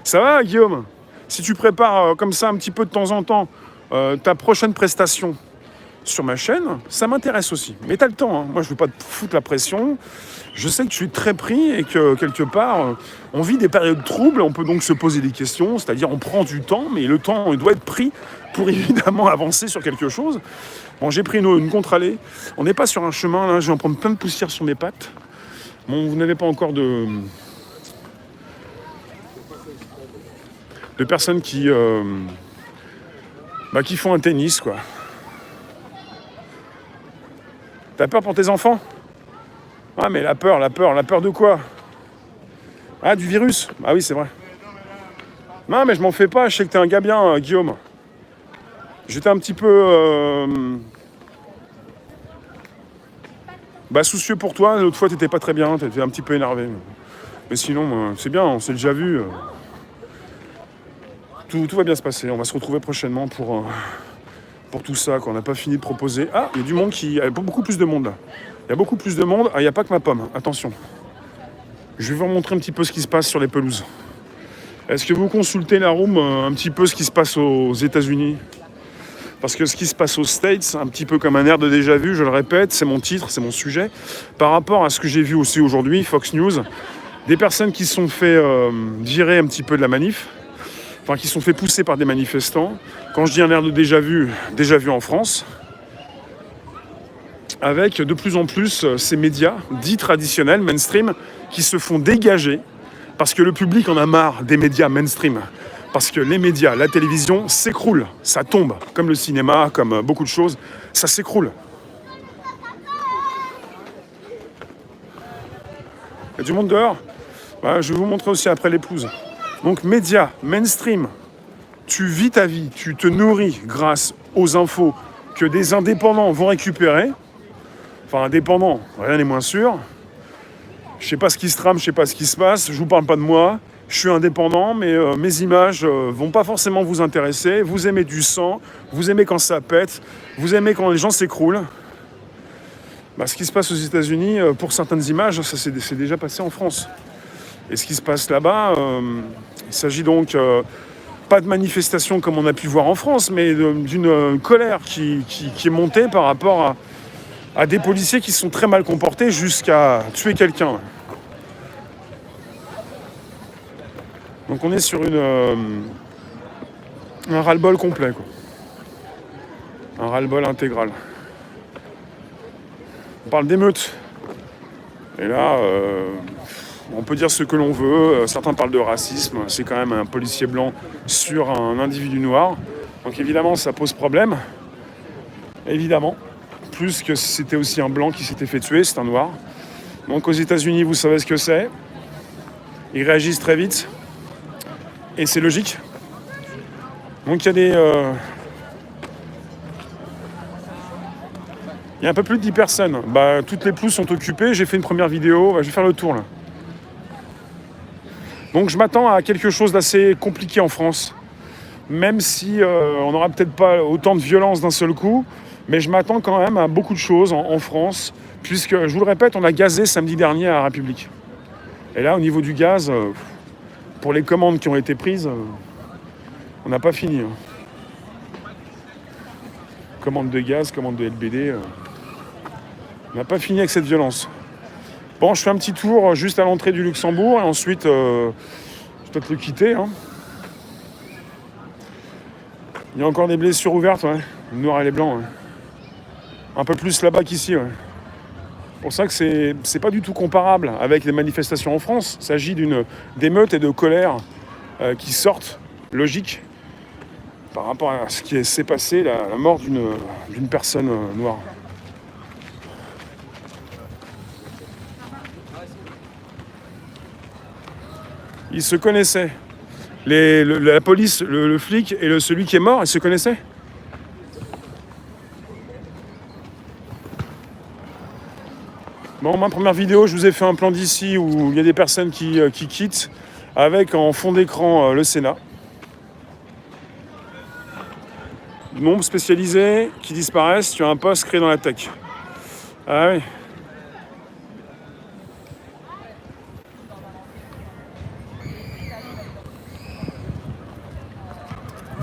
Ça va, Guillaume? Si tu prépares comme ça un petit peu de temps en temps ta prochaine prestation sur ma chaîne, ça m'intéresse aussi. Mais t'as le temps, hein. Moi je veux pas te foutre la pression. Je sais que tu es très pris et que quelque part, on vit des périodes troubles, on peut donc se poser des questions, c'est-à-dire on prend du temps, mais le temps il doit être pris pour évidemment avancer sur quelque chose. Bon, j'ai pris une contre-allée, on n'est pas sur un chemin, là, je vais en prendre plein de poussière sur mes pattes. Bon, vous n'avez pas encore de personnes qui font un tennis, quoi. T'as peur pour tes enfants? Ah, mais la peur de quoi? Ah, du virus? Ah oui, c'est vrai. Non, mais je m'en fais pas, je sais que t'es un gars bien, Guillaume. J'étais un petit peu soucieux pour toi. L'autre fois, t'étais pas très bien, t'étais un petit peu énervé. Mais sinon, c'est bien, on s'est déjà vu. Tout va bien se passer. On va se retrouver prochainement pour tout ça, quoi. On n'a pas fini de proposer. Ah, il y a du monde il y a beaucoup plus de monde là. Il y a beaucoup plus de monde. Ah, il n'y a pas que ma pomme. Attention. Je vais vous montrer un petit peu ce qui se passe sur les pelouses. Est-ce que vous consultez la room un petit peu ce qui se passe aux États-Unis? Parce que ce qui se passe aux States, un petit peu comme un air de déjà-vu, je le répète, c'est mon titre, c'est mon sujet. Par rapport à ce que j'ai vu aussi aujourd'hui, Fox News, des personnes qui se sont fait virer un petit peu de la manif, enfin qui se sont fait pousser par des manifestants. Quand je dis un air de déjà-vu en France, avec de plus en plus ces médias dits traditionnels, mainstream, qui se font dégager parce que le public en a marre des médias mainstream. Parce que les médias, la télévision s'écroulent, ça tombe, comme le cinéma, comme beaucoup de choses, ça s'écroule. Il y a du monde dehors. Je vais vous montrer aussi après les pelouses. Donc médias, mainstream, tu vis ta vie, tu te nourris grâce aux infos que des indépendants vont récupérer. Enfin, indépendants, rien n'est moins sûr. Je sais pas ce qui se trame, je sais pas ce qui se passe, je vous parle pas de moi. Je suis indépendant, mais mes images vont pas forcément vous intéresser. Vous aimez du sang, vous aimez quand ça pète, vous aimez quand les gens s'écroulent. Ce qui se passe aux États-Unis, pour certaines images, ça c'est déjà passé en France. Et ce qui se passe là-bas, il s'agit donc pas de manifestation comme on a pu voir en France, mais d'une colère qui est montée par rapport à des policiers qui sont très mal comportés jusqu'à tuer quelqu'un. Donc on est sur un ras-le-bol complet, quoi. Un ras-le-bol intégral. On parle d'émeutes. Et là, on peut dire ce que l'on veut. Certains parlent de racisme. C'est quand même un policier blanc sur un individu noir. Donc évidemment, ça pose problème. Évidemment. Plus que si c'était aussi un blanc qui s'était fait tuer, c'est un noir. Donc aux États-Unis, vous savez ce que c'est. Ils réagissent très vite. Et c'est logique. Donc il y a il y a un peu plus de 10 personnes. Toutes les pelouses sont occupées. J'ai fait une première vidéo. Je vais faire le tour là. Donc je m'attends à quelque chose d'assez compliqué en France. Même si on n'aura peut-être pas autant de violence d'un seul coup. Mais je m'attends quand même à beaucoup de choses en France. Puisque, je vous le répète, on a gazé samedi dernier à la République. Et là, au niveau du gaz, pour les commandes qui ont été prises, on n'a pas fini. Commande de gaz, commande de LBD. On n'a pas fini avec cette violence. Bon, je fais un petit tour juste à l'entrée du Luxembourg et ensuite, je vais peut-être le quitter. Il y a encore des blessures ouvertes, ouais. Le noir et les blancs, ouais. Un peu plus là-bas qu'ici, ouais. C'est pour ça que c'est pas du tout comparable avec les manifestations en France. Il s'agit d'émeutes et de colère qui sortent, logique, par rapport à ce qui s'est passé, la mort d'une personne noire. Ils se connaissaient. La police, le flic et celui qui est mort, ils se connaissaient. Bon, ma première vidéo, je vous ai fait un plan d'ici où il y a des personnes qui quittent avec en fond d'écran le Sénat. Nombre spécialisé qui disparaissent, tu as un poste créé dans la tech. Ah oui.